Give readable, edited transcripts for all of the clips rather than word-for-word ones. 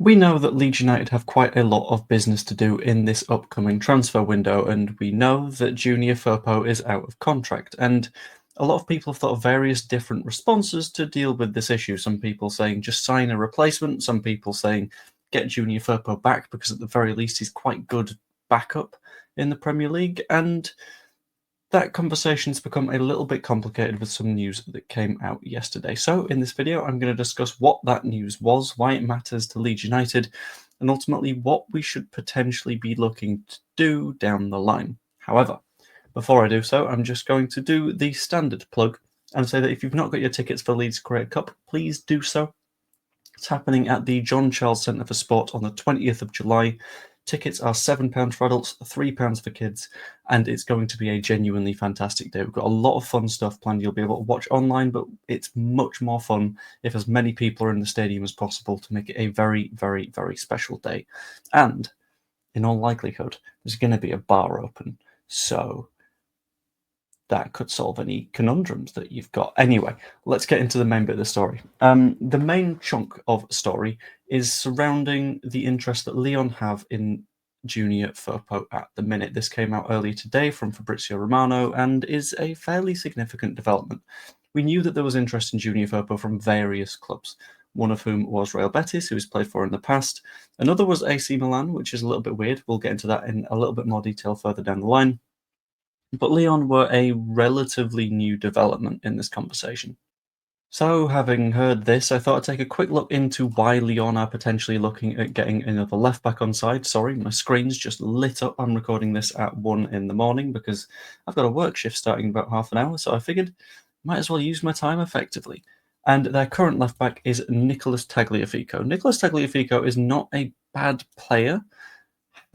We know that Leeds United have quite a lot of business to do in this upcoming transfer window, and we know that Junior Firpo is out of contract. And a lot of people have thought of various different responses to deal with this issue. Some people saying just sign a replacement, some people saying get Junior Firpo back because at the very least he's quite good backup in the Premier League. And that conversation's become a little bit complicated with some news that came out yesterday. So in this video, I'm going to discuss what that news was, why it matters to Leeds United, and ultimately what we should potentially be looking to do down the line. However, before I do so, I'm just going to do the standard plug and say that if you've not got your tickets for Leeds Creator Cup, please do so. It's happening at the John Charles Centre for Sport on the 20th of July. Tickets are £7 for adults, £3 for kids, and it's going to be a genuinely fantastic day. We've got a lot of fun stuff planned you'll be able to watch online, but it's much more fun if as many people are in the stadium as possible to make it a very, very, very special day. And in all likelihood, there's going to be a bar open, so that could solve any conundrums that you've got. Anyway, let's get into the main bit of the story. The main chunk of story is surrounding the interest that Lyon have in Junior Firpo at the minute. This came out earlier today from Fabrizio Romano and is a fairly significant development. We knew that there was interest in Junior Firpo from various clubs, one of whom was Real Betis, who he's played for in the past. Another was AC Milan, which is a little bit weird. We'll get into that in a little bit more detail further down the line. But Lyon were a relatively new development in this conversation. So, having heard this, I thought I'd take a quick look into why Lyon are potentially looking at getting another left-back on side. Sorry, my screen's just lit up. I'm recording this at 1 in the morning because I've got a work shift starting in about half an hour, so I figured might as well use my time effectively. And their current left-back is Nicolas Tagliafico. Nicolas Tagliafico is not a bad player.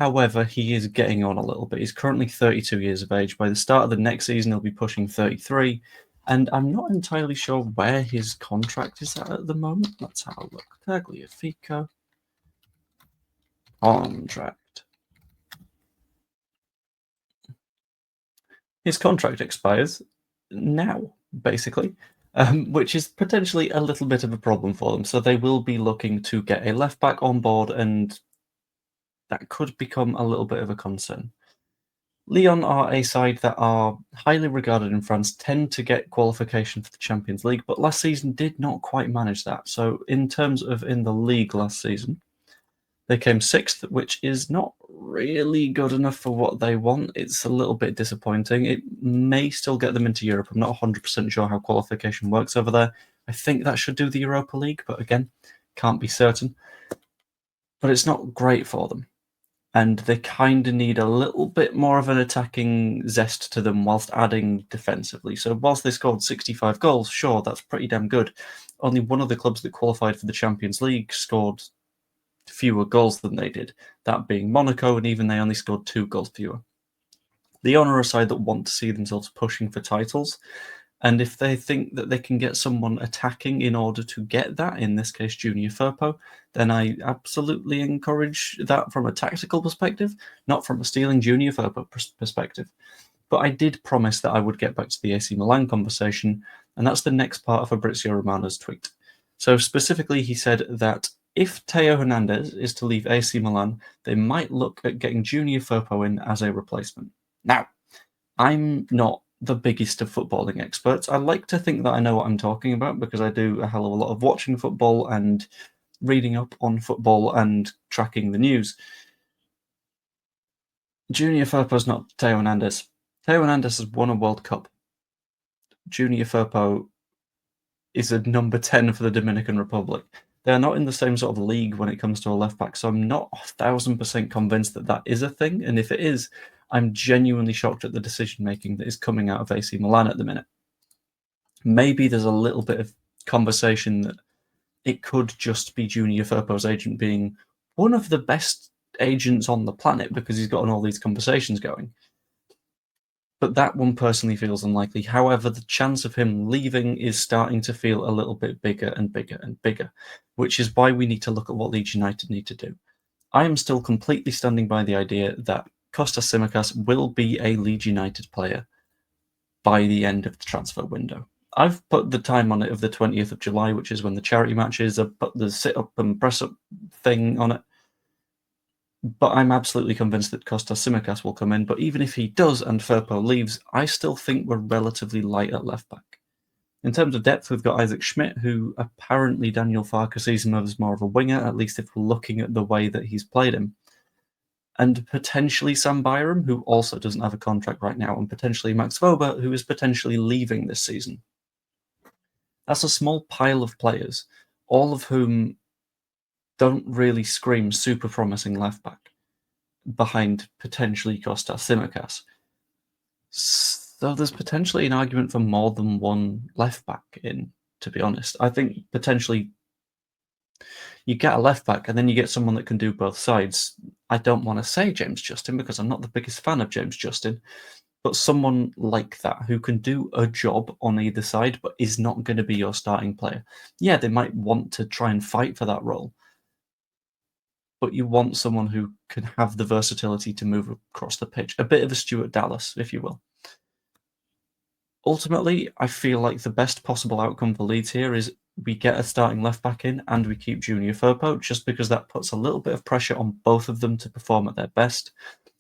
However, he is getting on a little bit. He's currently 32 years of age. By the start of the next season, he'll be pushing 33. And I'm not entirely sure where his contract is at the moment. Let's have a look. Tagliafico. Contract. His contract expires now, basically, which is potentially a little bit of a problem for them. So they will be looking to get a left-back on board, and that could become a little bit of a concern. Lyon are a side that are highly regarded in France, tend to get qualification for the Champions League, but last season did not quite manage that. So in terms of in the league last season, they came 6th, which is not really good enough for what they want. It's a little bit disappointing. It may still get them into Europe. I'm not 100% sure how qualification works over there. I think that should do the Europa League, but again, can't be certain. But it's not great for them. And they kind of need a little bit more of an attacking zest to them whilst adding defensively. So whilst they scored 65 goals, sure, that's pretty damn good. Only one of the clubs that qualified for the Champions League scored fewer goals than they did, that being Monaco, and even they only scored 2 goals fewer. Lyon are a side that want to see themselves pushing for titles, and if they think that they can get someone attacking in order to get that, in this case Junior Firpo, then I absolutely encourage that from a tactical perspective, not from a stealing Junior Firpo perspective. But I did promise that I would get back to the AC Milan conversation, and that's the next part of Fabrizio Romano's tweet. So specifically, he said that if Theo Hernandez is to leave AC Milan, they might look at getting Junior Firpo in as a replacement. Now, I'm not the biggest of footballing experts. I like to think that I know what I'm talking about because I do a hell of a lot of watching football and reading up on football and tracking the news. Junior Firpo's not Theo Hernandez. Theo Hernandez has won a World Cup. Junior Firpo is a number 10 for the Dominican Republic. They are not in the same sort of league when it comes to a left-back, so I'm not 1,000% convinced that that is a thing, and if it is, I'm genuinely shocked at the decision-making that is coming out of AC Milan at the minute. Maybe there's a little bit of conversation that it could just be Junior Firpo's agent being one of the best agents on the planet because he's gotten all these conversations going. But that one personally feels unlikely. However, the chance of him leaving is starting to feel a little bit bigger and bigger and bigger, which is why we need to look at what Leeds United need to do. I am still completely standing by the idea that Kostas Tsimikas will be a Leeds United player by the end of the transfer window. I've put the time on it of the 20th of July, which is when the charity match is. I've put the sit-up and press-up thing on it. But I'm absolutely convinced that Kostas Tsimikas will come in. But even if he does and Firpo leaves, I still think we're relatively light at left-back. In terms of depth, we've got Isaac Schmidt, who apparently Daniel Farke sees him as more of a winger, at least if we're looking at the way that he's played him. And potentially Sam Byram, who also doesn't have a contract right now, and potentially Max Wober, who is potentially leaving this season. That's a small pile of players, all of whom don't really scream super promising left back behind potentially Kostas Tsimikas. So there's potentially an argument for more than one left back in, to be honest. I think potentially you get a left back and then you get someone that can do both sides. I don't want to say James Justin because I'm not the biggest fan of James Justin, but someone like that who can do a job on either side but is not going to be your starting player. Yeah, they might want to try and fight for that role, but you want someone who can have the versatility to move across the pitch. A bit of a Stuart Dallas, if you will. Ultimately, I feel like the best possible outcome for Leeds here is we get a starting left-back in and we keep Junior Firpo, just because that puts a little bit of pressure on both of them to perform at their best.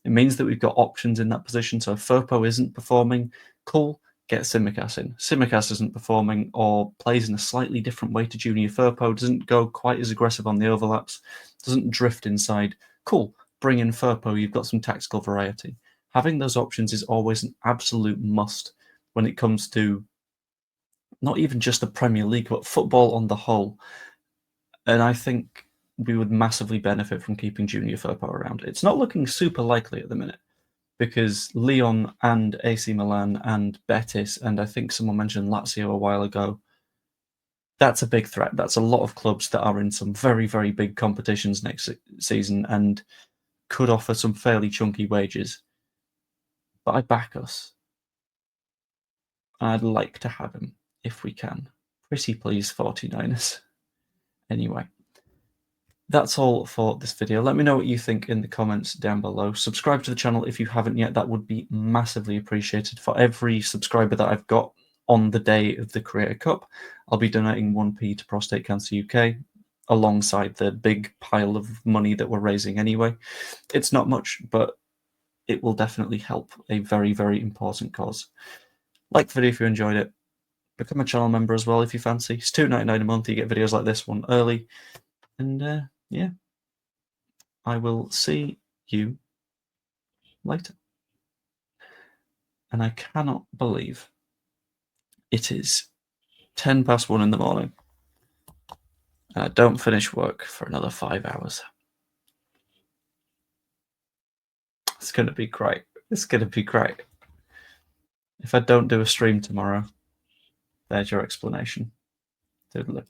It means that we've got options in that position, so if Firpo isn't performing, cool, get Tsimikas in. Tsimikas isn't performing or plays in a slightly different way to Junior Firpo, doesn't go quite as aggressive on the overlaps, doesn't drift inside, cool, bring in Firpo, you've got some tactical variety. Having those options is always an absolute must when it comes to not even just the Premier League, but football on the whole. And I think we would massively benefit from keeping Junior Firpo around. It's not looking super likely at the minute because Lyon and AC Milan and Betis, and I think someone mentioned Lazio a while ago, that's a big threat. That's a lot of clubs that are in some very, very big competitions next season and could offer some fairly chunky wages. But I back us. I'd like to have him if we can. Pretty please, 49ers. Anyway, that's all for this video. Let me know what you think in the comments down below. Subscribe to the channel if you haven't yet. That would be massively appreciated. For every subscriber that I've got on the day of the Creator Cup, I'll be donating 1p to Prostate Cancer UK alongside the big pile of money that we're raising anyway. It's not much, but it will definitely help a very, very important cause. Like the video if you enjoyed it. Become a channel member as well if you fancy. It's $2.99 a month. You get videos like this one early. And yeah, I will see you later. And I cannot believe it is 1:10 in the morning. And I don't finish work for another 5 hours. It's going to be great. It's going to be great. If I don't do a stream tomorrow, there's your explanation. Toodaloo.